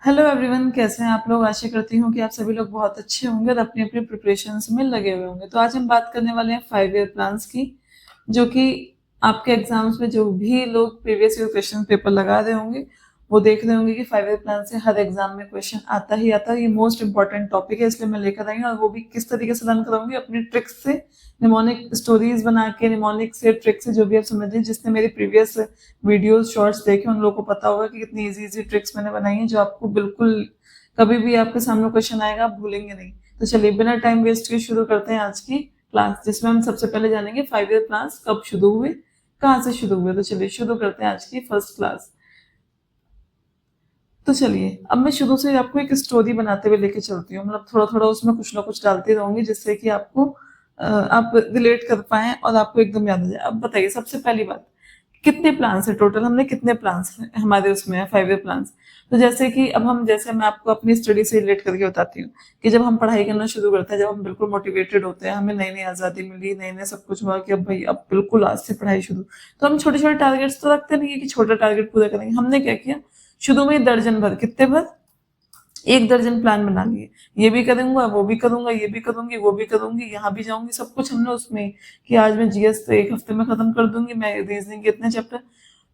Hello everyone, कैसे हैं आप लोग। आशा करती हूँ कि आप सभी लोग बहुत अच्छे होंगे और अपनी अपनी प्रिपरेशंस में लगे हुए होंगे। तो आज हम बात करने वाले हैं 5 ईयर प्लान्स की, जो कि आपके एग्जाम्स में जो भी लोग प्रीवियस ईयर क्वेश्चन पेपर लगा रहे होंगे वो देख रहे होंगे कि 5 ईयर प्लान से हर एग्जाम में क्वेश्चन आता ही आता है। ये मोस्ट इंपॉर्टेंट टॉपिक है, इसलिए मैं लेकर आई हूँ और वो भी किस तरीके से रन कराऊंगी अपनी ट्रिक्स से, निमोनिक स्टोरीज बना के, निमोनिक से ट्रिक से, जो भी आप समझ लीजिए। जिसने मेरी प्रीवियस वीडियोस शॉर्ट्स देखे उन लोगों को पता होगा कि कितनी इजी इजी ट्रिक्स मैंने बनाई है, जो आपको बिल्कुल कभी भी आपके सामने क्वेश्चन आएगा आप भूलेंगे नहीं। तो चलिए बिना टाइम वेस्ट के शुरू करते हैं आज की क्लास, जिसमें हम सबसे पहले जानेंगे 5 ईयर प्लान्स कब शुरू हुए, कहाँ से शुरू हुए। तो चलिए शुरू करते हैं आज की फर्स्ट क्लास। तो चलिए अब मैं शुरू से आपको एक स्टोरी बनाते हुए लेके चलती हूँ, मतलब थोड़ा थोड़ा उसमें कुछ ना कुछ डालती रहूंगी, जिससे कि आपको आप रिलेट कर पाए और आपको एकदम याद आ जाए। अब बताइए सबसे पहली बात, कितने प्लान्स है टोटल, हमने कितने प्लान्स हमारे उसमें है 5 ईयर प्लान्स। तो जैसे कि अब हम, जैसे मैं आपको अपनी स्टडी से रिलेट करके बताती हूँ कि जब हम पढ़ाई करना शुरू करते हैं, जब हम बिल्कुल मोटिवेटेड होते हैं, हमें नई नई आजादी मिली, नई नई सब कुछ हुआ कि अब भाई अब बिल्कुल आज से पढ़ाई शुरू, तो हम छोटे छोटे टारगेट्स तो रखते नहीं है कि छोटा टारगेट पूरा करेंगे। हमने क्या किया, शुरू में दर्जन भर, कितने भर, 1 दर्जन प्लान बना लिए। ये भी करूंगा, वो भी करूंगा, ये भी करूंगी, वो भी करूंगी, यहाँ भी जाऊंगी, सब कुछ हमने उसमें कि आज मैं जीएस 1 हफ्ते में खत्म कर दूंगी, मैं रीजनिंग के इतने चैप्टर।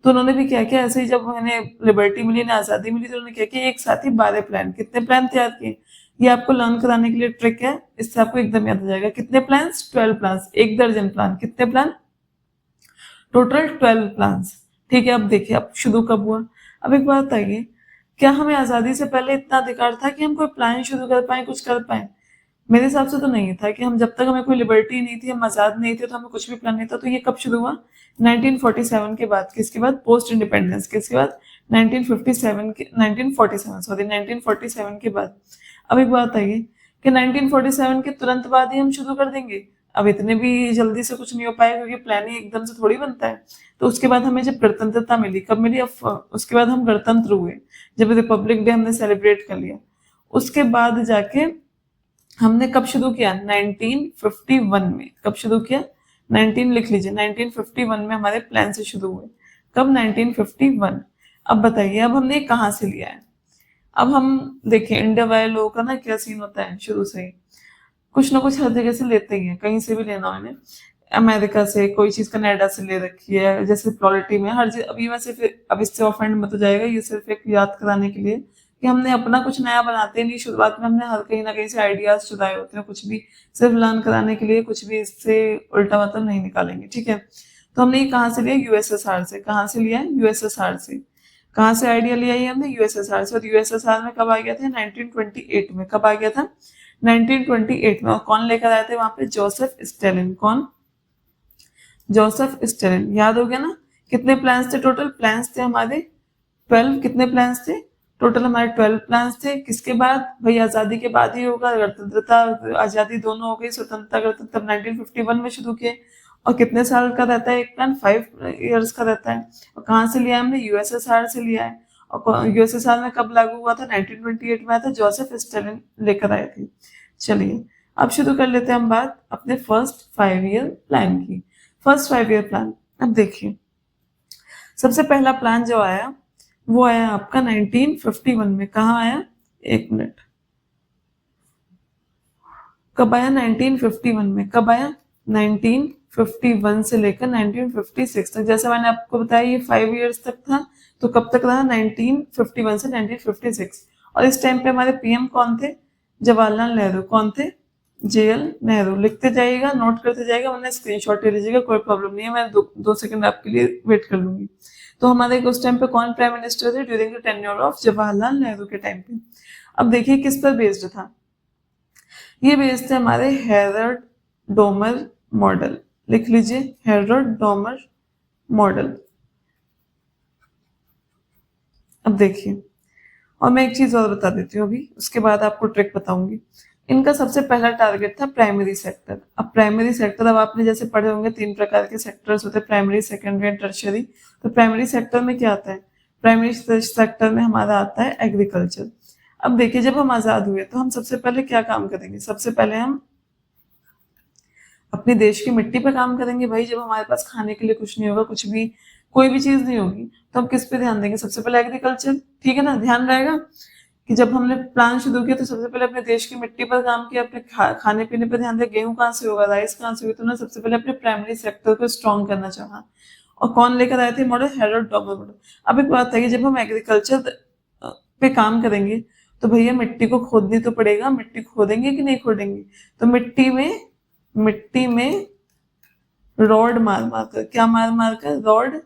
तो उन्होंने भी क्या किया, ऐसे ही जब उन्हें लिबर्टी मिली ना, आजादी मिली, तो उन्होंने क्या किया, एक साथ ही 12 प्लान, कितने प्लान तैयार किए। ये आपको लर्न कराने के लिए ट्रिक है, इससे आपको एकदम याद आ जाएगा। कितने प्लान, 12 प्लान, 1 दर्जन प्लान, कितने प्लान, टोटल 12 प्लान। ठीक है, अब देखिए अब शुरू कब हुआ। अब एक बात आइए, क्या हमें आजादी से पहले इतना अधिकार था कि हम कोई प्लान शुरू कर पाए, कुछ कर पाए? मेरे हिसाब से तो नहीं था कि हम, जब तक हमें कोई लिबर्टी नहीं थी, हम आजाद नहीं थे, तो हमें कुछ भी प्लान नहीं था। तो ये कब शुरू हुआ, 1947 के बाद। किसके बाद, पोस्ट इंडिपेंडेंस, किसके बाद, 1957 के, 1947 सॉरी 1947 के बाद। अब एक बात आइए कि 1947 के तुरंत बाद ही हम शुरू कर देंगे? अब इतने भी जल्दी से कुछ नहीं हो पाएगा, क्योंकि प्लान ही एकदम से थोड़ी बनता है। तो उसके बाद हमें जब गणतंत्रता मिली, कब मिली, अब उसके बाद हम गणतंत्र हुए, जब रिपब्लिक डे हमने सेलिब्रेट कर लिया, उसके बाद जाके हमने कब शुरू किया, 1951 में। कब शुरू किया, 19 लिख लीजिए, 1951 में हमारे प्लान से शुरू हुए। कब, 1951। अब बताइए अब हमने कहाँ से लिया है। अब हम देखिए, इंडिया वाले लोगों का ना क्या सीन होता है, शुरू से ही कुछ ना कुछ हर जगह से लेते ही हैं, कहीं से भी लेना हो इन्हें। अमेरिका से कोई चीज कनाडा से ले रखी है, जैसे पॉलिटी में हर चीज। अभी मैं सिर्फ, अब इससे ऑफेंड मत हो जाएगा, ये सिर्फ एक याद कराने के लिए कि हमने अपना कुछ नया बनाते नहीं। शुरुआत में हमने हर कहीं ना कहीं से आइडियाज चुराए होते हैं, कुछ भी सिर्फ लर्न कराने के लिए, कुछ भी इससे उल्टा मतलब नहीं निकालेंगे, ठीक है। तो हमने ये कहाँ से लिया, यूएसएसआर से। कहाँ से लिया है, यूएसएसआर से। कहाँ से आइडिया लिया है हमने, यूएसएसआर से। और यूएसएसआर में कब आ गया था, 1928 में। कब आ गया था, 1928 में। और कौन लेकर आए थे वहां पे, जोसेफ स्टेलिन। कौन, जोसेफ स्टेलिन। याद हो गया ना। कितने प्लान्स थे टोटल, प्लान्स थे हमारे 12। कितने प्लान्स थे टोटल, हमारे 12 प्लान्स थे। किसके बाद, भाई आजादी के बाद ही होगा। गणतंत्रता आजादी दोनों हो गई, स्वतंत्रता गणतंत्र 1951 में शुरू किए। और कितने साल का रहता है एक प्लान, 5 ईयर्स का रहता है। और कहाँ से लिया हमने, यूएसएसआर से लिया है। और यूएसएसआर में कब लागू हुआ था, 1928 में आया था, जोसेफ स्टेलिन लेकर आए थे। चलिए अब शुरू कर लेते हैं हम बात अपने फर्स्ट 5 ईयर प्लान की। फर्स्ट 5 ईयर प्लान, अब देखिए सबसे पहला प्लान जो आया वो आया आपका 1951 में। कहाँ आया, एक मिनट, कब आया, 1951 में। कब आया, 1951 से लेकर 1956 तक। जैसे मैंने आपको बताया ये 5 ईयर्स तक था, तो कब तक रहा, 1951 से 1956। और इस टाइम पे हमारे पीएम कौन थे, जवाहरलाल नेहरू। कौन थे, जेएल नेहरू। लिखते जाइएगा, नोट करते जाइएगा, वरना स्क्रीनशॉट ले लीजिएगा, कोई प्रॉब्लम नहीं है, मैं 2 सेकंड आपके लिए वेट कर लूंगी। तो हमारे उस टाइम पे कौन प्राइम मिनिस्टर थे, during the tenure of Jawaharlal Nehru के टाइम पे। अब देखिए किस पर बेस्ड था, ये बेस्ड थे हमारे हेरल्ड डोमर मॉडल। लिख लीजिए, हेरल्ड डोमर मॉडल। अब देखिए, और मैं एक चीज और बता देती हूँ अभी, उसके बाद आपको ट्रिक बताऊंगी। इनका सबसे पहला टारगेट था प्राइमरी सेक्टर। अब प्राइमरी सेक्टर, अब आपने जैसे पढ़े होंगे 3 प्रकार के सेक्टर्स होते हैं, प्राइमरी, सेकेंडरी एंड टर्शियरी। तो प्राइमरी सेक्टर में क्या आता है, प्राइमरी सेक्टर में हमारा आता है एग्रीकल्चर। अब देखिए जब हम आजाद हुए तो हम सबसे पहले क्या काम करेंगे, सबसे पहले हम अपने देश की मिट्टी पे काम करेंगे। भाई जब हमारे पास खाने के लिए कुछ नहीं होगा, कुछ भी कोई भी चीज नहीं होगी, तो हम किस पे ध्यान देंगे, सबसे पहले एग्रीकल्चर। ठीक है ना, ध्यान रहेगा कि जब हमने प्लान शुरू किया तो सबसे पहले अपने देश की मिट्टी पर काम किया, अपने खाने पीने पर ध्यान दिया, गेहूं कहाँ से होगा, राइस कहाँ से होगी, तो उन्होंने सबसे पहले अपने प्राइमरी सेक्टर को स्ट्रॉन्ग करना चाहा। और कौन लेकर आए थे मॉडल? Harold Domar model. अब एक बात है कि जब हम एग्रीकल्चर पे काम करेंगे तो भैया मिट्टी को खोदनी तो पड़ेगा, मिट्टी खोदेंगे कि नहीं खोदेंगे? तो मिट्टी में रॉड मार मार कर, क्या मार मार कर? रॉड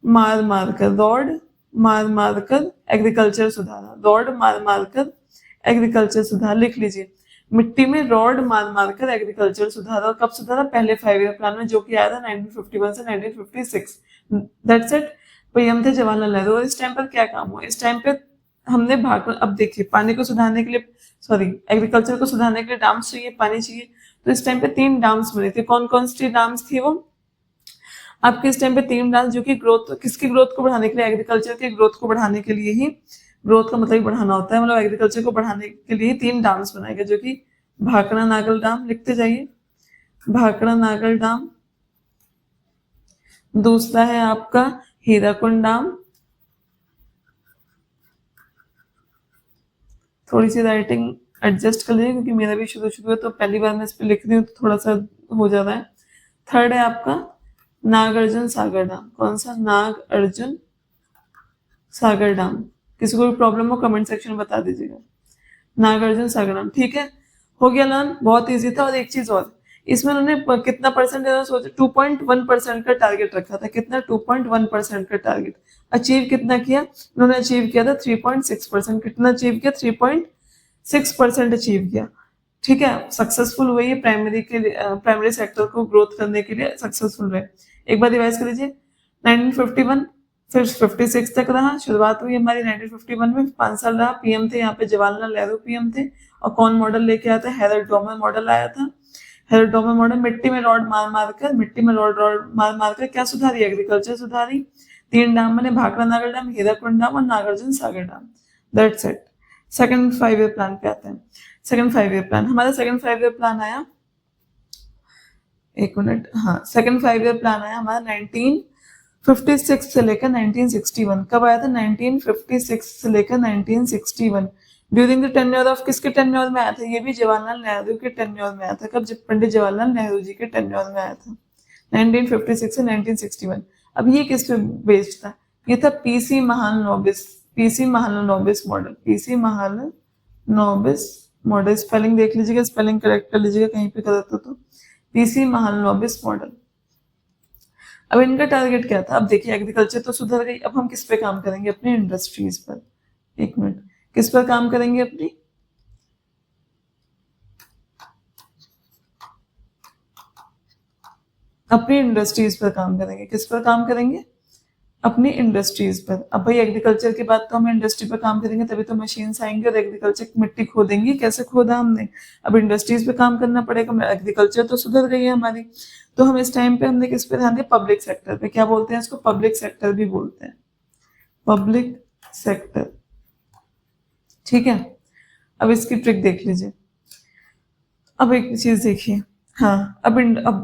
मार मार कर, रॉड मार मार कर एग्रीकल्चर सुधारा, रॉड मार मार कर एग्रीकल्चर सुधार, लिख लीजिए। मिट्टी में रॉड मार मार कर एग्रीकल्चर सुधारा। और कब सुधारा? पहले 5 ईयर प्लान में, जो कि आया था 1951 से 1956। That's it. पीएम थे जवाहरलाल नेहरू। और इस टाइम पर क्या काम हुआ? इस टाइम पे हमने अब देखिए, पानी को सुधारने के लिए, सॉरी, एग्रीकल्चर को सुधारने के लिए डैम्स चाहिए, पानी चाहिए। तो इस टाइम पे 3 डैम्स बने थे। कौन कौन सी डैम्स थी वो? आपके इस टाइम पे 3 डैम्स, जो कि ग्रोथ, किसकी ग्रोथ को बढ़ाने के लिए? एग्रीकल्चर की ग्रोथ को बढ़ाने के लिए ही, ग्रोथ का मतलब ही बढ़ाना होता है, मतलब एग्रीकल्चर को बढ़ाने के लिए 3 डैम्स बनाए गए, जो कि भाखड़ा नागल डैम, लिखते जाइए, भाखड़ा नागल डैम। दूसरा है आपका हीराकुंड डैम। थोड़ी सी राइटिंग एडजस्ट कर लीजिए क्योंकि मेरा भी शुरू शुरू है, तो पहली बार मैं इस पर लिख रही हूँ तो थोड़ा सा हो जा रहा है। थर्ड है आपका नागार्जुन सागर डैम। कौन सा? नागार्जुन सागर डैम। किसी को भी प्रॉब्लम हो कमेंट सेक्शन में बता दीजिएगा। नागार्जुन सागर डैम, ठीक है, हो गया लर्न, बहुत इजी था। और एक चीज और, इसमें उन्होंने कितना परसेंट सोचा? 2.1% का टारगेट रखा था। कितना? 2.1% का टारगेट। अचीव कितना किया उन्होंने? अचीव किया था 3.6%। कितना अचीव किया? 3.6% अचीव किया। ठीक है, सक्सेसफुल हुए ये प्राइमरी के लिए, प्राइमरी सेक्टर को ग्रोथ करने के लिए सक्सेसफुल हुए। एक बार रिवाइज कर लीजिए। 1951 फिर 56 तक रहा, शुरुआत हुई हमारी 1951 में, 5 साल रहा। पीएम थे यहाँ पे जवाहरलाल नेहरू पीएम थे। और कौन मॉडल लेके आया था? हेरोल्ड डॉमर मॉडल आया था। हेरोल्ड डॉमर मॉडल मिट्टी में रॉड मार मार कर, मिट्टी में रॉड मार मार कर क्या सुधारी? एग्रीकल्चर सुधारी। 3 डैम बने, भाखड़ा नागल डैम, हीराकुंड डैम और Nagarjuna Sagar dam. That's it. Second 5 year plan पे आते हैं। सेकंड 5 ईयर प्लान, हमारा सेकंड 5 ईयर प्लान आया, एक मिनट, हाँ, सेकंड 5 ईयर प्लान आया हमारा 1956 से लेकर 1961। कब आया था? 1956 से लेकर 1961। ड्यूरिंग द टेन्योर ऑफ, किसके टेन्योर में आया था? ये भी जवाहरलाल नेहरू के टेन्योर में आया था। कब? जब पंडित जवाहरलाल नेहरू जी के टेन्योर में आया था, 1956 से 1961। अब ये किस पे बेस्ड था? ये था PC Mahalanobis, PC Mahalanobis model, PC Mahalanobis model. Spelling देख लीजिएगा, स्पेलिंग करेक्ट कर लीजिएगा कहीं पे गलत हो तो। PC Mahalanobis model. अब इनका टारगेट क्या था? अब देखिए, एग्रीकल्चर तो सुधर गई, अब हम किस पे काम करेंगे? अपनी इंडस्ट्रीज पर। एक मिनट, किस पर काम करेंगे? अपनी इंडस्ट्रीज पर काम करेंगे। किस पर काम करेंगे? अपनी इंडस्ट्रीज पर। अब भाई एग्रीकल्चर के बाद तो हम इंडस्ट्री पर काम करेंगे, तभी तो मशीन्स आएंगे और एग्रीकल्चर की मिट्टी खोदेंगी। कैसे खोदा हमने? अब इंडस्ट्रीज पे काम करना पड़ेगा। एग्रीकल्चर तो सुधर गई है हमारी, तो हम इस टाइम पे हमने किस पे ध्यान दिया? पब्लिक सेक्टर पे। क्या बोलते हैं इसको? पब्लिक सेक्टर भी बोलते हैं, पब्लिक सेक्टर। ठीक है, अब इसकी ट्रिक देख लीजिए। अब एक चीज देखिए, हाँ, अब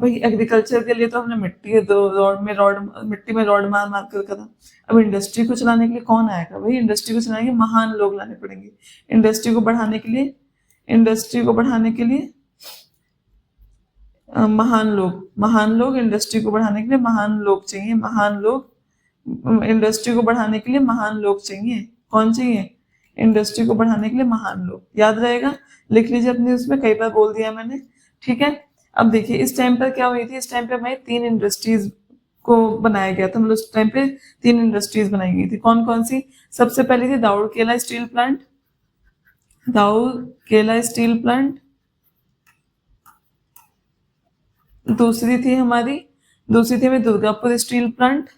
भाई एग्रीकल्चर के लिए तो हमने मिट्टी में रॉड मार मार कर करा। अब इंडस्ट्री को चलाने के लिए कौन आएगा? भाई इंडस्ट्री को चलाने के लिए महान लोग लाने पड़ेंगे। इंडस्ट्री को बढ़ाने के लिए, महान लोग इंडस्ट्री को बढ़ाने के लिए महान लोग चाहिए। इंडस्ट्री को बढ़ाने के लिए महान लोग चाहिए। कौन चाहिए? इंडस्ट्री को बढ़ाने के लिए महान लोग। याद रहेगा, लिख लीजिए अपने उसमें, कई बार बोल दिया मैंने। ठीक है, अब देखिए इस टाइम पर क्या हुई थी? इस टाइम पे हमारी 3 इंडस्ट्रीज को बनाया गया था, मतलब उस टाइम पे 3 इंडस्ट्रीज बनाई गई थी। कौन कौन सी? सबसे पहले थी दाउडकेला स्टील प्लांट, दाउडकेला स्टील प्लांट। दूसरी थी हमारी दुर्गापुर स्टील प्लांट।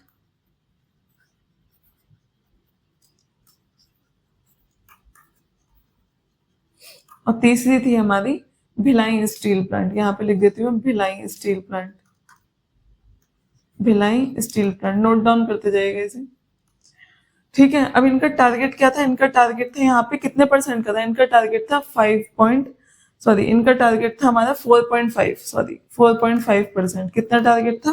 और तीसरी थी हमारी भिलाई स्टील प्लांट। यहाँ पे लिख देती हूँ, Bhilai steel plant, Bhilai steel plant. Note down करते जाइएगा इसे। ठीक है, अब इनका टारगेट क्या था? इनका टारगेट था यहाँ पे कितने परसेंट का था? इनका टारगेट था इनका टारगेट था हमारा 4.5%। कितना टारगेट था?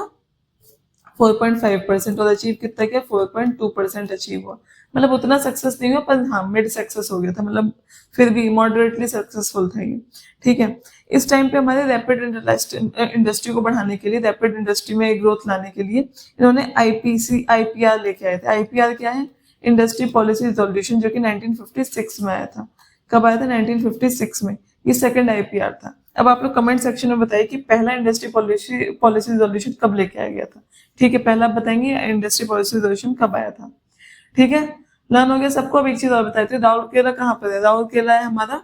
4.5% और अचीव कितना किया, 4.2% अचीव हुआ। मतलब उतना सक्सेस नहीं हुआ पर हाँ मिड सक्सेस हो गया था, मतलब फिर भी मॉडरेटली सक्सेसफुल था ये। ठीक है, इस टाइम पे हमारे रैपिड इंडस्ट्री को बढ़ाने के लिए, रैपिड इंडस्ट्री में ग्रोथ लाने के लिए इन्होंने आईपीआर लेके आए थे। आईपीआर क्या है, इंडस्ट्री पॉलिसी रिजोल्यूशन, जो कि 1956 में आया था। कब आया था, 1956 में। ये सेकंड आईपीआर था। अब आप लोग कमेंट सेक्शन में बताइए कि पहला इंडस्ट्री पॉलिसी रिजोल्यूशन कब लेके आया गया था। ठीक है, पहला बताएंगे इंडस्ट्री पॉलिसी रिजोल्यूशन कब आया था। ठीक है, लर्न हो गया सबको। अब एक चीज और बताती हूँ, राउरकेला कहाँ पर है। राउरकेला है हमारा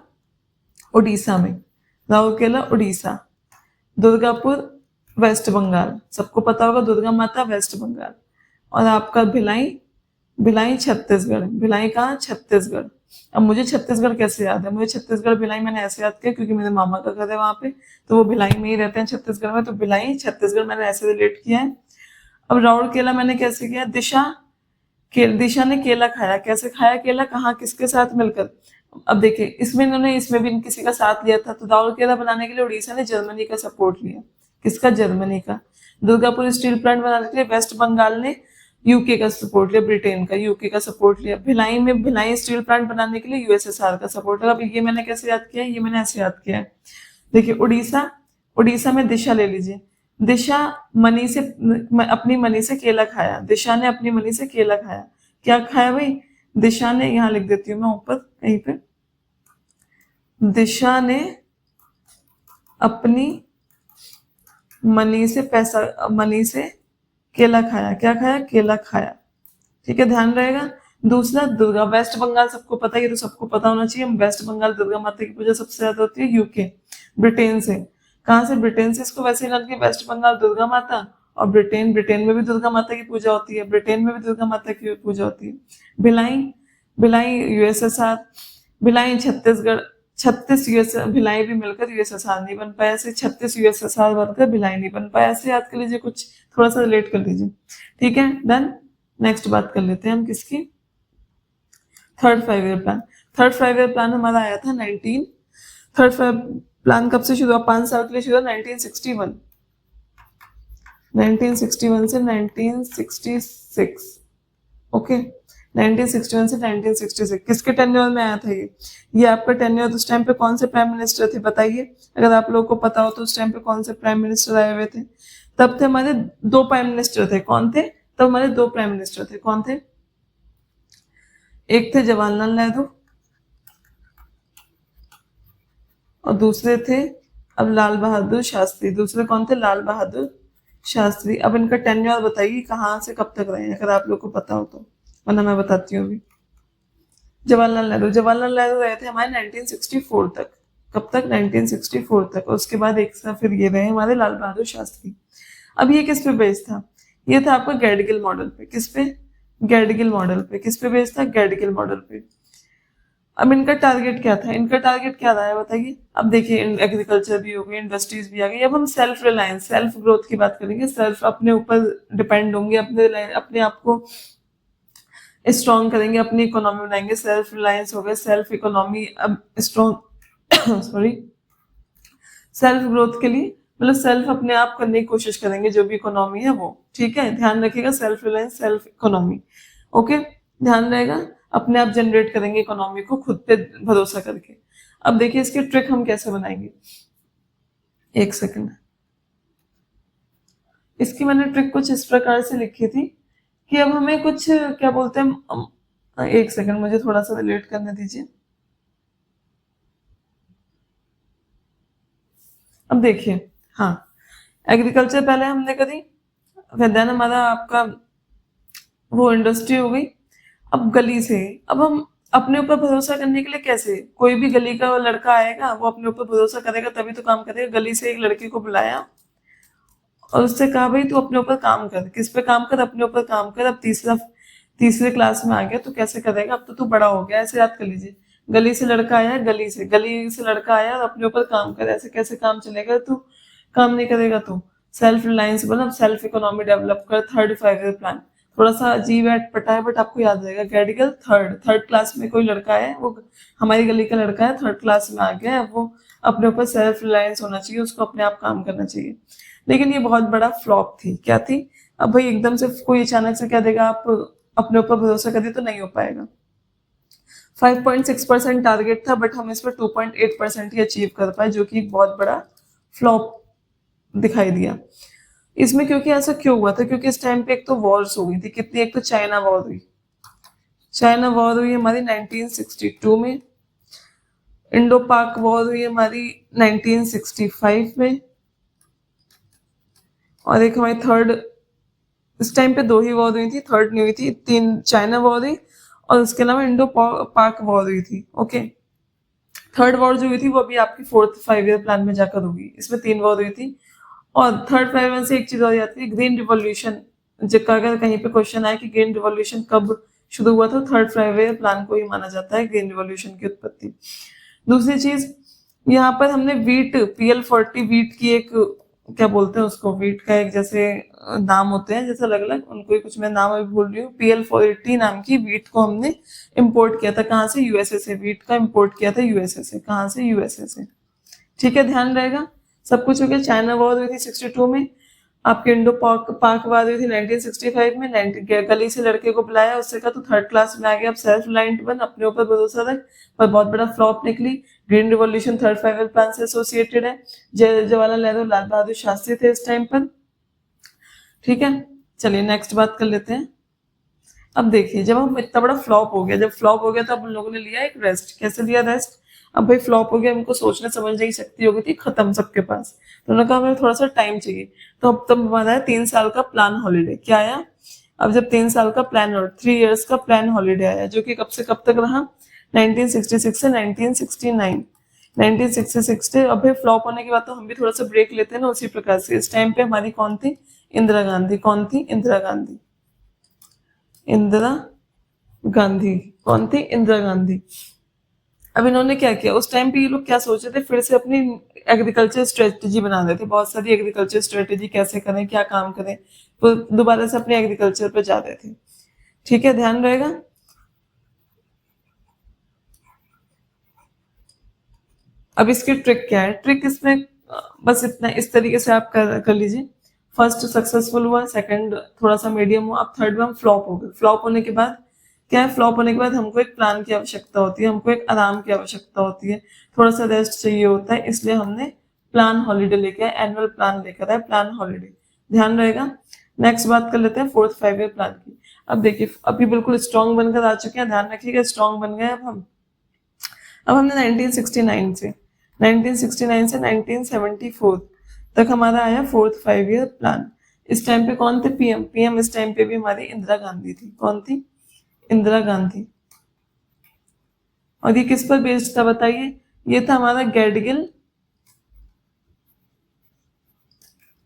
उड़ीसा में, राउरकेला उड़ीसा। दुर्गापुर वेस्ट बंगाल, सबको पता होगा, दुर्गा माता वेस्ट बंगाल। और आपका भिलाई, भिलाई छत्तीसगढ़। भिलाई कहाँ, छत्तीसगढ़। अब मुझे छत्तीसगढ़ कैसे याद है, मुझे छत्तीसगढ़ भिलाई मैंने ऐसे याद किया क्योंकि मेरे मामा का घर है वहां पे, तो वो भिलाई में ही रहते हैं छत्तीसगढ़ में, तो भिलाई छत्तीसगढ़ मैंने ऐसे रिलेट किया है। अब राउरकेला मैंने कैसे किया, दिशा ने केला खाया। कैसे खाया केला, कहाँ, किसके साथ मिलकर। अब देखिए इसमें इन्होंने, इसमें भी किसी का साथ लिया था। तो राउरकेला बनाने के लिए उड़ीसा ने जर्मनी का सपोर्ट लिया। किसका, जर्मनी का। दुर्गापुर स्टील प्लांट बनाने के लिए वेस्ट बंगाल ने यूके का सपोर्ट लिया, ब्रिटेन का, यूके का सपोर्ट लिया। भिलाई स्टील प्लांट बनाने के लिए यूएसएसआर का सपोर्ट लिया। अब ये मैंने कैसे याद किया, ये मैंने ऐसे याद किया है। देखिए उड़ीसा में दिशा ले लीजिए। दिशा अपनी मनी से केला खाया। दिशा ने अपनी मनी से केला खाया। क्या खाया भाई, दिशा ने, यहां लिख देती हूँ मैं ऊपर कहीं पे, दिशा ने अपनी मनी से केला खाया। क्या खाया, केला खाया। ठीक है, ध्यान रहेगा। दूसरा, दुर्गा, वेस्ट बंगाल सबको पता है, ये तो सबको पता होना चाहिए। वेस्ट बंगाल दुर्गा माता की पूजा सबसे ज्यादा होती है यूके, ब्रिटेन से। कहाँ से, ब्रिटेन से। इसको वैसे नाम की वेस्ट बंगाल दुर्गा माता, और ब्रिटेन में भी दुर्गा माता की पूजा होती है, ब्रिटेन में भी दुर्गा माता की पूजा होती है। भिलाई यूएसएसआर, भिलाई छत्तीसगढ़, 36 यूएसएसआर, भिलाई भी मिलकर यूएसएसआर नहीं बन पाया, ऐसे 36 यूएसएसआर बनकर भिलाई नहीं बन पाया। ऐसे याद कर लीजिए, कुछ थोड़ा सा रिलेट कर लीजिए। ठीक है, डन। नेक्स्ट बात कर लेते हैं हम किसकी, third 5 year plan. Third 5 year plan हमारा आया था थर्ड 5 प्लान कब से शुरू हुआ, 5 साल के लिए शुरू हुआ, 1961 से 1966। ओके, 1961 से 1966 किसके टेन्योर में आया था ये आपका टेन्योर। उस टाइम पे कौन से प्राइम मिनिस्टर थे बताइए, अगर आप लोगों को पता हो तो। उस टाइम पे कौन से प्राइम मिनिस्टर आए हुए थे, तब थे हमारे 2 प्राइम मिनिस्टर थे। कौन थे, तब हमारे 2 प्राइम मिनिस्टर थे। कौन थे, एक थे जवाहरलाल नेहरू और दूसरे थे अब लाल बहादुर शास्त्री। दूसरे कौन थे, लाल बहादुर शास्त्री। अब इनका टेन्योर बताइए कहाँ से कब तक रहे, अगर आप लोग को पता हो तो, वरना मैं बताती हूँ अभी। जवाहरलाल नेहरू रहे थे हमारे 1964 तक। कब तक, 1964 तक। और उसके बाद एक साथ फिर ये रहे हमारे लाल बहादुर शास्त्री। अब ये किस पे बेस्ड था, ये था आपका गैडगिल मॉडल पे। किस पे, गैडगिल मॉडल पे। किस पे बेस्ड था, गैडगिल मॉडल पे। अब इनका टारगेट क्या था, इनका टारगेट क्या रहा है बताइए। अब देखिए एग्रीकल्चर भी हो गई, इंडस्ट्रीज भी आ गई। अब हम सेल्फ रिलायंस, सेल्फ ग्रोथ की बात करेंगे। सेल्फ, अपने ऊपर डिपेंड होंगे, अपने आप को स्ट्रॉन्ग करेंगे, अपनी इकोनॉमी बनाएंगे। सेल्फ रिलायंस हो गया, सेल्फ इकोनॉमी। अब स्ट्रॉन्ग सॉरी सेल्फ ग्रोथ के लिए मतलब सेल्फ अपने आप करने की कोशिश करेंगे, जो भी इकोनॉमी है वो। ठीक है, ध्यान रखिएगा, self reliance, self economy. Okay, ध्यान रहेगा, अपने आप जनरेट करेंगे इकोनॉमी को खुद पे भरोसा करके। अब देखिए इसकी ट्रिक हम कैसे बनाएंगे, एक सेकंड। इसकी मैंने ट्रिक कुछ इस प्रकार से लिखी थी कि अब हमें कुछ क्या बोलते हैं, एक सेकंड मुझे थोड़ा सा रिलेट करने दीजिए। अब देखिए, हाँ, एग्रीकल्चर पहले हमने करी, फिर देन हमारा आपका वो इंडस्ट्री हो गई। अब गली से, अब हम अपने ऊपर भरोसा करने के लिए कैसे, कोई भी गली का लड़का आएगा वो अपने ऊपर भरोसा करेगा तभी तो काम करेगा। गली से एक लड़के को बुलाया और उससे कहा भाई तू अपने ऊपर काम कर। किस पे काम कर, अपने ऊपर काम कर। अब तीसरे क्लास में आ गया तो कैसे करेगा, अब तो तू बड़ा हो गया। ऐसे याद कर लीजिए, गली से लड़का आया, गली से लड़का आया और अपने ऊपर काम कर। ऐसे कैसे काम चलेगा, तू काम नहीं करेगा। तू सेल्फ रिलायंस बना, सेल्फ इकोनॉमी डेवलप कर। थर्ड 5 ईयर प्लान थोड़ा सा अजीब है पटा है, बट आपको याद रहेगा। गैडिगल थर्ड क्लास में कोई लड़का है, वो हमारी गली का लड़का है, थर्ड क्लास में आ गया है। वो अपने ऊपर सेल्फ रिलायंस होना चाहिए, उसको अपने आप काम करना चाहिए। लेकिन ये बहुत बड़ा फ्लॉप थी। क्या थी, अब भाई एकदम से कोई अचानक से कह देगा आप अपने ऊपर भरोसा करिए, तो नहीं हो पाएगा। 5.6% टारगेट था, बट हम इस पर 2.8% ही अचीव कर पाए, जो कि एक बहुत बड़ा फ्लॉप दिखाई दिया। इसमें क्योंकि ऐसा क्यों हुआ था, क्योंकि इस टाइम पे एक तो वॉर्स हो गई थी कितनी, एक तो चाइना वॉर हुई। चाइना वॉर हुई हमारी 1962 में, इंडो पाक वॉर हुई हमारी 1965 में, और एक हमारी थर्ड, इस टाइम पे दो ही वॉर हुई थी, थर्ड नहीं हुई थी, तीन, चाइना वॉर हुई और उसके अलावा इंडो पाक वॉर हुई थी। ओके, थर्ड वॉर जो हुई थी वो अभी आपकी 4th 5 ईयर प्लान में जाकर होगी। इसमें 3 वॉर हुई थी। और थर्ड 5 ईयर से एक चीज और आती है, ग्रीन रिवॉल्यूशन। जब अगर कहीं पे क्वेश्चन आए कि ग्रीन रिवॉल्यूशन कब शुरू हुआ, तो थर्ड 5 ईयर प्लान को ही माना जाता है ग्रीन रिवॉल्यूशन की उत्पत्ति। दूसरी चीज, यहाँ पर हमने वीट, PL40 वीट की एक, क्या बोलते हैं उसको, वीट का एक जैसे नाम होते हैं जैसे अलग अलग, उनको ही कुछ मैं नाम अभी भूल रही हूँ। PL40 नाम की वीट को हमने इंपोर्ट किया था, कहाँ से, यूएसए से। वीट का इंपोर्ट किया था यूएसए से, कहाँ से, यूएसए से। ठीक है, ध्यान रहेगा। सब कुछ हो गया। चाइना वॉर हुई थी 62 में, आपके इंडो पाक पाक वॉर हुई थी 1965 में। गली से लड़के को बुलाया, उससे कहा तू थर्ड क्लास में आ गया, अब सेल्फ रिलायंट बन, अपने ऊपर भरोसा रख, पर बहुत बड़ा फ्लॉप निकली। Green revolution third 5 year plan से एसोसिएटेड है। जवाहरलाल नेहरू, लाल बहादुर शास्त्री थे इस टाइम पर। ठीक है, चलिए नेक्स्ट बात कर लेते हैं। अब देखिए, जब हम इतना बड़ा फ्लॉप हो गया, जब फ्लॉप हो गया तो अब उन लोगों ने लिया एक रेस्ट। कैसे लिया रेस्ट? अब भाई फ्लॉप हो गया, उनको सोचने समझने की शक्ति हो गई थी खत्म सबके पास, तो उन्होंने कहा हमें थोड़ा सा टाइम चाहिए। तो अब तब हमारा है 3 साल का प्लान हॉलीडे। क्या आया? अब जब 3 साल का प्लान, और 3 इयर्स का प्लान हॉलीडे आया, जो कि कब से कब तक रहा, 1966 से 1969। 1966 से, अब भाई फ्लॉप होने के बाद तो हम भी थोड़ा सा ब्रेक लेते हैं ना, उसी प्रकार से इस टाइम पे हमारी कौन थी? इंदिरा गांधी। कौन थी? इंदिरा गांधी। इंदिरा गांधी। कौन थी? इंदिरा गांधी। अब इन्होंने क्या किया, उस टाइम पे ये लोग क्या सोच रहे थे, फिर से अपनी एग्रीकल्चर स्ट्रेटेजी बना रहे थे, बहुत सारी एग्रीकल्चर स्ट्रेटेजी, कैसे करें, क्या काम करें, तो दोबारा से अपने एग्रीकल्चर पे जा रहे थे। ठीक है, ध्यान रहेगा। अब इसकी ट्रिक क्या है? ट्रिक इसमें बस इतना, इस तरीके से आप कर लीजिए। फर्स्ट सक्सेसफुल हुआ, सेकंड थोड़ा सा मीडियम हुआ, अब थर्ड में हम फ्लॉप हो गए। फ्लॉप होने के बाद क्या है, फ्लॉप होने के बाद हमको एक प्लान की आवश्यकता होती है, हमको एक आराम की आवश्यकता होती है, थोड़ा सा रेस्ट चाहिए होता है, इसलिए हमने प्लान हॉलीडे लेके आए, एनुअल प्लान लेकर आए, प्लान हॉलीडे। ध्यान रहेगा। नेक्स्ट बात कर लेते हैं 4th 5 ईयर प्लान की। अब देखिए, अभी बिल्कुल स्ट्रॉन्ग बनकर आ चुके हैं, ध्यान रखिएगा, स्ट्रॉन्ग बन गए अब हम। अब हमने 1969 से 1974 तक हमारा आया 4th 5 ईयर प्लान। इस टाइम पे कौन थे? पीएम। पीएम इस टाइम पे भी हमारी इंदिरा गांधी थी। कौन थी? इंदिरा गांधी। और ये किस पर बेस्ड था बताइए? ये था हमारा गैडगिल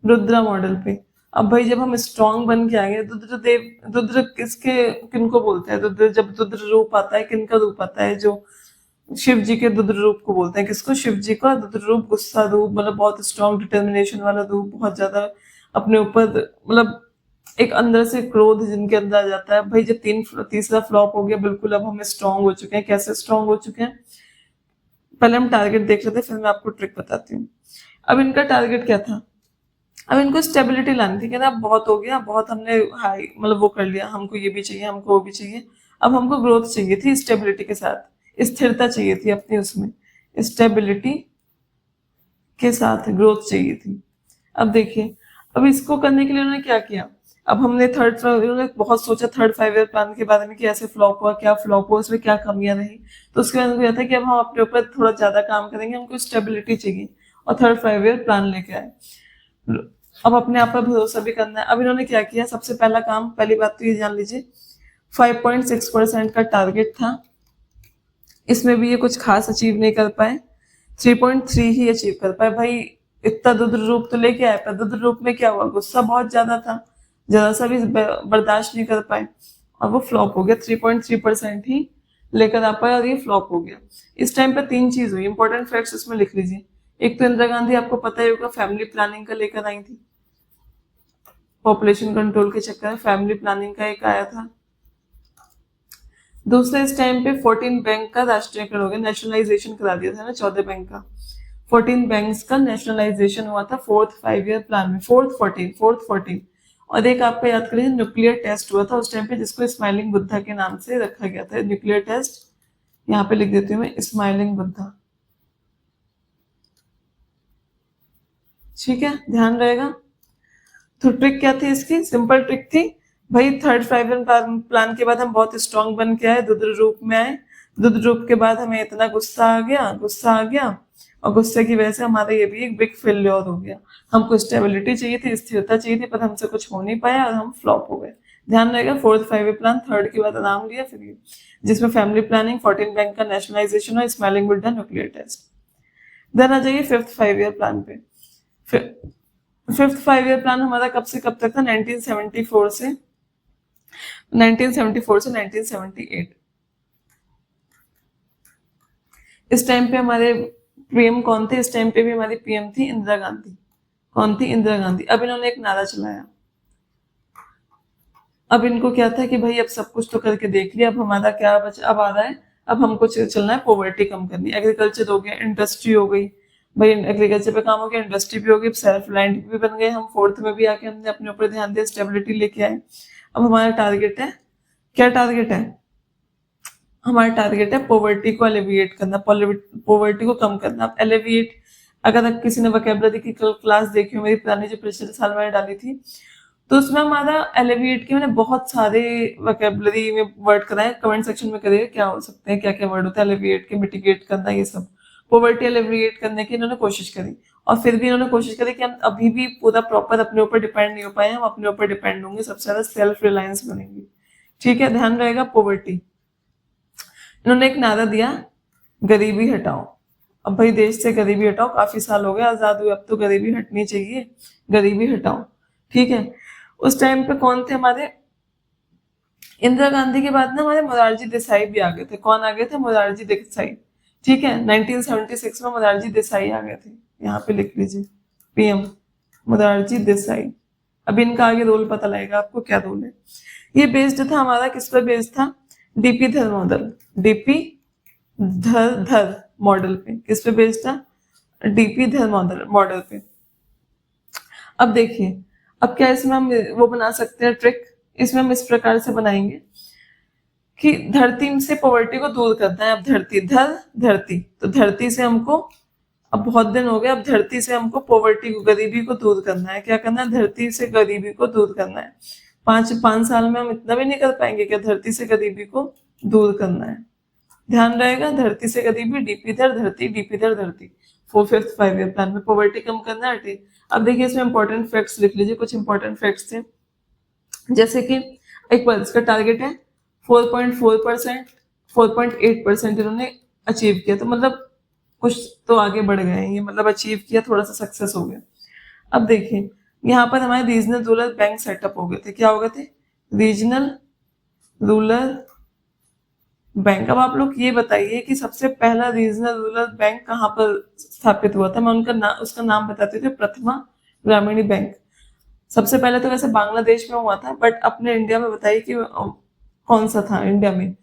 रुद्रा मॉडल पे। अब भाई जब हम स्ट्रॉन्ग बन के आ गए, रुद्रदेव, रुद्र किसके, किनको बोलते हैं? रुद्र, जब रुद्र रूप आता है, किनका रूप आता है? जो शिव जी के रुद्र रूप को बोलते हैं। किसको? शिव जी का रुद्र रूप, गुस्सा रूप, मतलब बहुत स्ट्रॉन्ग डिटर्मिनेशन वाला रूप, बहुत ज्यादा अपने ऊपर, मतलब एक अंदर से क्रोध जिनके अंदर आ जाता है। भाई जब तीसरा फ्लॉप हो गया बिल्कुल, अब हम स्ट्रॉन्ग हो चुके हैं। कैसे स्ट्रॉन्ग हो चुके हैं? पहले हम टारगेट देख लेते हैं, फिर मैं आपको ट्रिक बताती हूँ। अब इनका टारगेट क्या था? अब इनको स्टेबिलिटी लानी थी, कहना अब बहुत हो गया, बहुत हमने हाई, मतलब वो कर लिया, हमको ये भी चाहिए, हमको वो भी चाहिए। अब हमको ग्रोथ चाहिए थी स्टेबिलिटी के साथ, स्थिरता चाहिए थी अपनी, उसमें स्टेबिलिटी के साथ ग्रोथ चाहिए थी। अब देखिए, अब इसको करने के लिए उन्होंने क्या किया? अब हमने उन्होंने बहुत सोचा थर्ड 5 ईयर प्लान के बारे में कि ऐसे फ्लॉप हुआ, क्या फ्लॉप हुआ, उसमें क्या कमियां रही। तो उसके बाद उनको यह था कि अब हम अपने ऊपर थोड़ा ज्यादा काम करेंगे, हमको स्टेबिलिटी चाहिए, और थर्ड 5 ईयर प्लान लेके आए। अब अपने आप पर भरोसा भी करना है। अब इन्होंने क्या किया? सबसे पहला काम, पहली बात तो ये जान लीजिए, 5.6% का टारगेट था, इसमें भी ये कुछ खास अचीव नहीं कर पाए, 3.3 ही अचीव कर पाए। भाई इतना रुद्र रूप तो लेके आए, पर रुद्र रूप में क्या हुआ? गुस्सा बहुत ज्यादा था, जरा सा भी बर्दाश्त नहीं कर पाए, और वो फ्लॉप हो गया। 3.3% ही लेकर आ पाए, और ये फ्लॉप हो गया। इस टाइम पे 3 चीज हुई, इंपॉर्टेंट फैक्ट्स इसमें लिख लीजिए। एक तो इंदिरा गांधी, आपको पता ही होगा, फैमिली प्लानिंग का लेकर आई थी, पॉपुलेशन कंट्रोल के चक्कर में फैमिली प्लानिंग का एक आया था। दूसरा, इस टाइम पे 14 बैंक का राष्ट्रीयकरण हो गया, नेशनलाइजेशन करा दिया था ना 14 बैंक का। 14 बैंक्स का नेशनलाइजेशन हुआ था 4th 5 ईयर प्लान में, फोर्थ फोर्टीन। और एक आपका याद करिए न्यूक्लियर टेस्ट हुआ था उस टाइम पे, जिसको स्माइलिंग बुद्धा के नाम से रखा गया था। न्यूक्लियर टेस्ट यहाँ पे लिख देती हूँ मैं, स्माइलिंग बुद्धा। ठीक है, ध्यान रहेगा। तो ट्रिक क्या थी इसकी? सिंपल ट्रिक थी भाई, थर्ड फाइव ईयर प्लान के बाद हम बहुत स्ट्रांग बन के आए, रुद्र रूप में आए। रुद्र रूप के बाद हमें इतना गुस्सा आ गया, और गुस्से की वजह से हमारा ये भी एक बिग फेल्योर हो गया। हमको स्टेबिलिटी चाहिए थी, स्थिरता चाहिए थी, पर हमसे कुछ हो नहीं पाया और हम फ्लॉप हो गए। ध्यान रहेगा, fourth five year plan third के बाद आराम लिया फिर ये, जिसमें फैमिली प्लानिंग, 14 बैंक का नेशनलाइजेशन और smiling Buddha nuclear test. Then आ जाइए फिफ्थ फाइव ईयर प्लान पे। फिफ्थ फाइव ईयर प्लान हमारा कब से कब तक था? 1974 से 1978। इस टाइम पे हमारे पीएम कौन थे? इस टाइम पे भी हमारी पीएम थी इंदिरा गांधी। कौन थी? इंदिरा गांधी। अब इन्होंने एक नारा चलाया। अब इनको क्या था कि भाई अब सब कुछ तो करके देख लिया, अब हमारा क्या बचा? अब आ रहा है, अब हमको चलना है पॉवर्टी कम करनी। एग्रीकल्चर हो गया, इंडस्ट्री हो गई, भाई एग्रीकल्चर पे काम हो गया, इंडस्ट्री भी होगी, सेल्फ रिलायंट भी बन गए हम। फोर्थ में भी आके हमने अपने ऊपर ध्यान दिया, स्टेबिलिटी लेके आए। अब हमारा टारगेट है, क्या टारगेट है हमारा? टारगेट है पॉवर्टी को एलिविएट करना, पॉवर्टी को कम करना। अब एलिविएट, अगर किसी ने वोकैबुलरी की क्लास देखी हो मेरी पुरानी जो पिछले साल मैंने डाली थी, तो उसमें हमारा एलिविएट के मैंने बहुत सारे वोकैबुलरी में वर्ड कराए। कमेंट सेक्शन में करिए क्या हो सकते हैं, क्या क्या वर्ड होता है एलिविएट के, मिटिगेट करना, ये सब। पॉवर्टी एलिविएट करने की इन्होंने कोशिश करी, और फिर भी इन्होंने कोशिश करी कि हम अभी भी पूरा प्रॉपर अपने ऊपर डिपेंड नहीं हो पाए, हम अपने ऊपर डिपेंड होंगे, सबसे ज्यादा सेल्फ रिलायंस बनेंगे। ठीक है, ध्यान रहेगा। पॉवर्टी, इन्होंने एक नारा दिया, गरीबी हटाओ। अब भाई देश से गरीबी हटाओ, काफी साल हो गए आजाद हुए, अब तो गरीबी हटनी चाहिए, गरीबी हटाओ। ठीक है, उस टाइम पे कौन थे हमारे? इंदिरा गांधी के बाद ना हमारे मोरारजी देसाई भी आ गए थे। कौन आ गए थे? मोरारजी देसाई। ठीक है, 1976 में मोरारजी देसाई आ गए थे, यहाँ पे लिख लीजिए, पीएम मोरारजी देसाई। अब इनका आगे रोल पता लगेगा आपको क्या रोल है। ये बेस्ड था हमारा, किस पर बेस्ड था? डीपी धर मॉडल, डीपी धर मॉडल पे। किस पे बेस्ड था? डीपी धर मॉडल पे। अब देखिए, अब क्या इसमें हम वो बना सकते हैं ट्रिक? इसमें हम इस प्रकार से बनाएंगे कि धरती से पॉवर्टी को दूर करना है। अब धरती, तो धरती से हमको, अब बहुत दिन हो गए, अब धरती से हमको पॉवर्टी को, गरीबी को दूर करना है। क्या करना है? धरती से गरीबी को दूर करना है। पांच साल में हम इतना भी नहीं कर पाएंगे क्या? धरती से गरीबी को दूर करना है। ध्यान रहेगा, धरती से गरीबी, डीपी धर धरती, डीपी धर धरती। फिफ्थ फाइव ईयर प्लान में पॉवर्टी कम करना है। अब देखिए इसमें इंपॉर्टेंट फैक्ट्स लिख लीजिए, कुछ इंपॉर्टेंट फैक्ट्स थे, जैसे कि एक बार इसका टारगेट है 4.4%, 4.8% इन्होंने अचीव किया, तो मतलब कुछ तो आगे बढ़ गए हैं ये, मतलब अचीव किया, थोड़ा सा सक्सेस हो गया। अब देखिए यहाँ पर हमारे रीजनल रूरल बैंक सेटअप हो गए थे। क्या हो गए थे? Regional rural bank. अब आप लोग ये बताइए कि सबसे पहला रीजनल रूरल बैंक कहाँ पर स्थापित हुआ था? मैं उसका नाम बताती थी, प्रथमा ग्रामीण बैंक। सबसे पहले तो वैसे बांग्लादेश में हुआ था, बट अपने इंडिया में बताइए कि कौन सा था इंडिया में,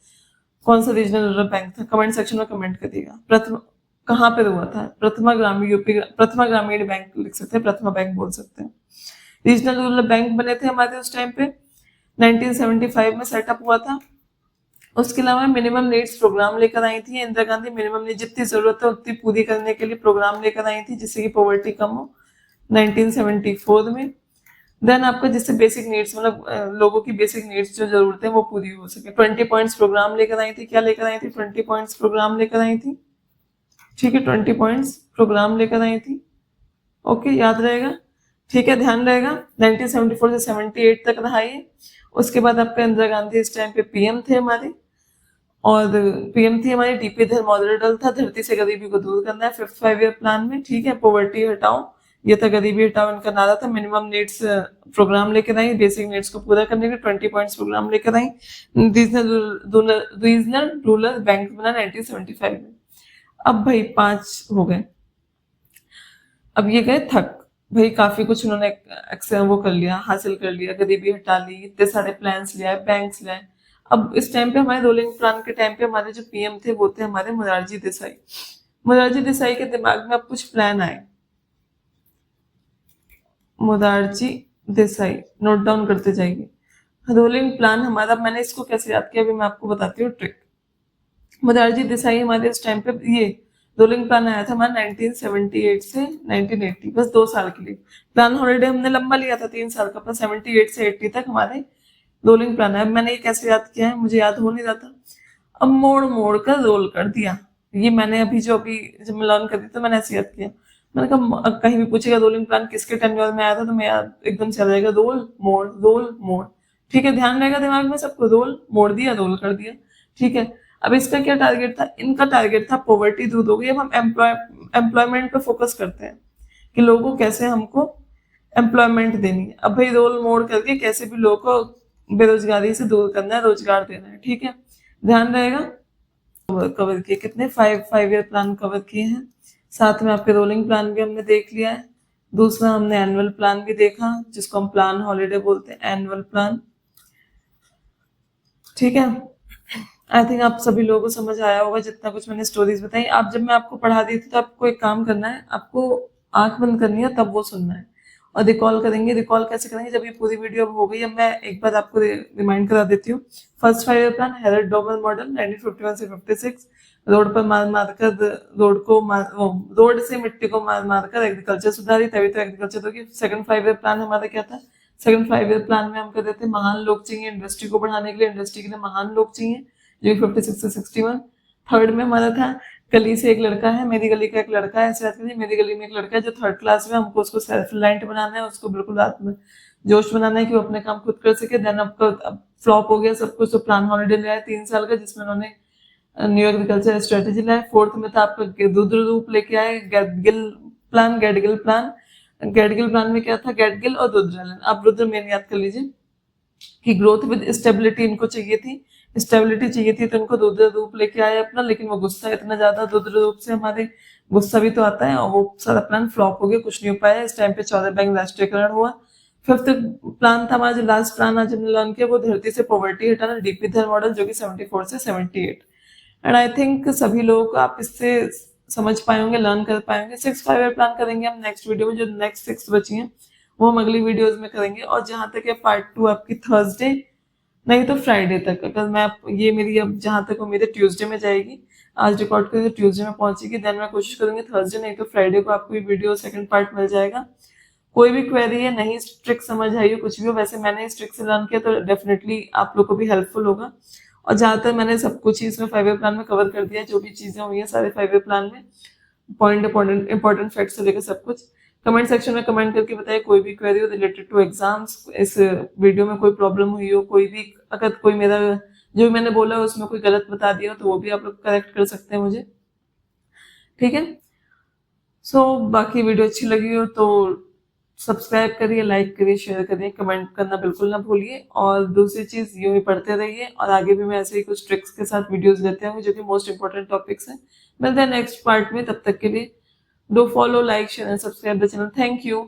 कौन सा रीजनल रूरल बैंक था? कमेंट सेक्शन में कमेंट करिएगा। प्रथम कहाँ पर हुआ था? प्रथमा ग्रामीण बैंक लिख सकते हैं, प्रथमा बैंक बोल सकते हैं। रीजनल रूरल बैंक बने थे हमारे उस टाइम पे, 1975 में सेटअप हुआ था। उसके अलावा मिनिमम नीड्स प्रोग्राम लेकर आई थी इंदिरा गांधी। मिनिमम नीड, जितनी जरूरत है उतनी पूरी करने के लिए प्रोग्राम लेकर आई थी, जिससे कि पॉवर्टी कम हो, 1974 में। देन आपका जिससे बेसिक नीड्स, मतलब लोगों की बेसिक नीड्स जो जरूरत है वो पूरी हो सके, 20 पॉइंट्स प्रोग्राम लेकर आई थी। क्या लेकर आई थी? 20 पॉइंट्स प्रोग्राम लेकर आई थी। ठीक है, 20 पॉइंट्स प्रोग्राम लेकर आई थी। ओके, याद रहेगा। ठीक है, ध्यान रहेगा। 1974 से 78 तक रहा ये। उसके बाद आपका इंदिरा गांधी इस टाइम पे पीएम थे हमारे, और पीएम थी हमारी, डीपी धर मॉडल था, धरती से गरीबी को दूर करना है फिफ्थ फाइव ईयर प्लान में। ठीक है, पॉवर्टी हटाओ, ये था गरीबी हटाओ इनका नारा था। मिनिमम नीड्स प्रोग्राम लेकर आई, बेसिक नीड्स को पूरा करने के 20 पॉइंट्स प्रोग्राम लेकर आई। रीजनल रूरल बैंक बना 1975 में। अब भाई 5 हो गए, अब ये गए थक, भाई काफी कुछ उन्होंने वो कर लिया, हासिल कर लिया, गरीबी हटा ली, इतने सारे प्लान्स लिया, बैंक्स लाए। अब इस टाइम पे हमारे रोलिंग प्लान के टाइम पे हमारे जो पीएम थे वो थे हमारे मोरारजी देसाई। मोरारजी देसाई के दिमाग में अब कुछ प्लान आए। मोरारजी देसाई, नोट डाउन करते जाइए। रोलिंग प्लान हमारा, मैंने इसको कैसे याद किया अभी मैं आपको बताती हूँ ट्रिक। मोरारजी देसाई हमारे उस टाइम पे ये रोलिंग प्लान आया था हमारा 1978 से 1980, बस 2 साल के लिए। प्लान हॉलीडे हमने लंबा लिया था 3 साल का, पर 78 से 80 तक हमारे रोलिंग प्लान है। अब मैंने ये कैसे याद किया है, मुझे याद हो नहीं रहा था, अब मोड़ मोड़ कर रोल कर दिया। ये मैंने अभी जब मैं लर्न कर दी तो मैंने ऐसे याद किया। मैंने कहा अब कहीं भी पूछेगा रोलिंग प्लान किसके टेन्योर में आया था, तो मैं याद एकदम से आ जाएगा रोल मोड़। ठीक है, ध्यान रहेगा दिमाग में सबको, रोल मोड़ दिया, रोल कर दिया। ठीक है, अब इसका क्या टारगेट था, इनका टारगेट था पॉवर्टी दूर हो गई। अब हम एम्प्लॉयमेंट पे फोकस करते हैं कि लोगों को कैसे हमको एम्प्लॉयमेंट देनी है। अब भाई रोल मोड़ करके कैसे भी लोगों को बेरोजगारी से दूर करना है, रोजगार देना है। ठीक है, ध्यान रहेगा। कवर किए कितने, 5 ईयर प्लान कवर किए हैं। साथ में आपके रोलिंग प्लान भी हमने देख लिया है। दूसरा हमने एनुअल प्लान भी देखा, जिसको हम प्लान हॉलीडे बोलते हैं, एनुअल प्लान। ठीक है, आई थिंक आप सभी लोगों को समझ आया होगा जितना कुछ मैंने स्टोरीज बताई। आप जब मैं आपको पढ़ा दी थी तो आपको एक काम करना है, आपको आंख बंद करनी है तब वो सुनना है, और रिकॉल करेंगे। रिकॉल कैसे करेंगे, जब ये पूरी वीडियो अब हो गई, अब मैं एक बार आपको रिमाइंड करा देती हूँ। First 5 year plan, Harrod Domar model 1951 से 56। रोड पर मार मार कर रोड से मिट्टी को मार मार कर एग्रीकल्चर सुधारी, तभी तो एग्रीकल्चर होगी। सेकंड 5 ईयर प्लान हमारा क्या था, सेकंड 5 ईयर प्लान में हम कहते थे महान लोग चाहिए इंडस्ट्री को बढ़ाने के लिए, इंडस्ट्री के लिए महान लोग चाहिए, जो 56 से 61। थर्ड में हमारा था गली से एक लड़का है, मेरी गली का एक लड़का है, ऐसे बात करिए, मेरी गली में एक लड़का है जो थर्ड क्लास में, हमको उसको सेल्फ रिलायंट बनाना है, उसको बिल्कुल आत्म जोश बनाना है कि वो अपने काम खुद कर सके। देन अब फ्लॉप हो गया सब कुछ, तो प्लान हॉलीडे लाया 3 साल का, जिसमें उन्होंने न्यू एग्रीकल्चर स्ट्रेटेजी लाया। फोर्थ में था आपका रुद्र रूप लेके आए, गेटगिल प्लान। गेटगिल प्लान में क्या था, गेटगिल और रुद्र, आप रुद्र मेन याद कर लीजिए कि ग्रोथ विद स्टेबिलिटी इनको चाहिए थी, स्टेबिलिटी चाहिए थी, तो इनको रुद्र रूप लेके आए अपना। लेकिन वो गुस्सा इतना ज्यादा, रुद्र रूप से हमारे गुस्सा भी तो आता है, और वो सारा प्लान फ्लॉप हो गया, कुछ नहीं हो पाया। इस टाइम पे 14 बैंक राष्ट्रीयकरण हुआ। फिफ्थ प्लान था हमारा, जो लास्ट प्लान आज हमने लर्न किया, वो धरती से पॉवर्टी हटाना, डीपी धर मॉडल, जो कि 74 से 78। एंड आई थिंक सभी लोगों को आप इससे समझ पाए होंगे, लर्न कर पाए होंगे। 6 5 ईयर प्लान करेंगे हम नेक्स्ट वीडियो में, जो नेक्स्ट 6 बची हैं वो हम अगली वीडियोस में करेंगे। और जहां तक है पार्ट 2 आपकी थर्सडे नहीं तो फ्राइडे तक, अगर मैं ये मेरी अब जहां तक उम्मीद है ट्यूसडे में जाएगी, आज रिकॉर्ड करेंगे ट्यूसडे में पहुंचेगी, देन मैं कोशिश करूंगी थर्सडे नहीं तो फ्राइडे को आपको ये वीडियो सेकंड पार्ट मिल जाएगा। कोई भी क्वेरी है, नहीं ट्रिक समझ आई हो, कुछ भी हो, वैसे मैंने इस ट्रिक से लर्न किया तो डेफिनेटली आप लोग को भी हेल्पफुल होगा। और ज्यादातर मैंने सब कुछ ही इसमें 5 ईयर प्लान में कवर कर दिया है, जो भी चीजें हुई है सारे 5 ईयर प्लान में, पॉइंट इंपॉर्टेंट फैक्ट से लेकर सब कुछ। कमेंट सेक्शन में कमेंट करके बताइए कोई भी क्वेरी हो रिलेटेड टू एग्जाम्स, इस वीडियो में कोई प्रॉब्लम हुई हो, कोई भी, अगर कोई मेरा जो भी मैंने बोला उसमें कोई गलत बता दिया हो तो वो भी आप लोग करेक्ट कर सकते हैं मुझे। ठीक है, बाकी वीडियो अच्छी लगी हो तो सब्सक्राइब करिए, लाइक करिए, शेयर करिए, कमेंट करना बिल्कुल ना भूलिए। और दूसरी चीज, यूं ही पढ़ते रहिए, और आगे भी मैं ऐसे ही कुछ ट्रिक्स के साथ वीडियोस लेते होंगे जो कि मोस्ट इंपॉर्टेंट टॉपिक्स हैं। मिलते हैं नेक्स्ट पार्ट में, तब तक के लिए do follow, like, share and subscribe the channel. Thank you.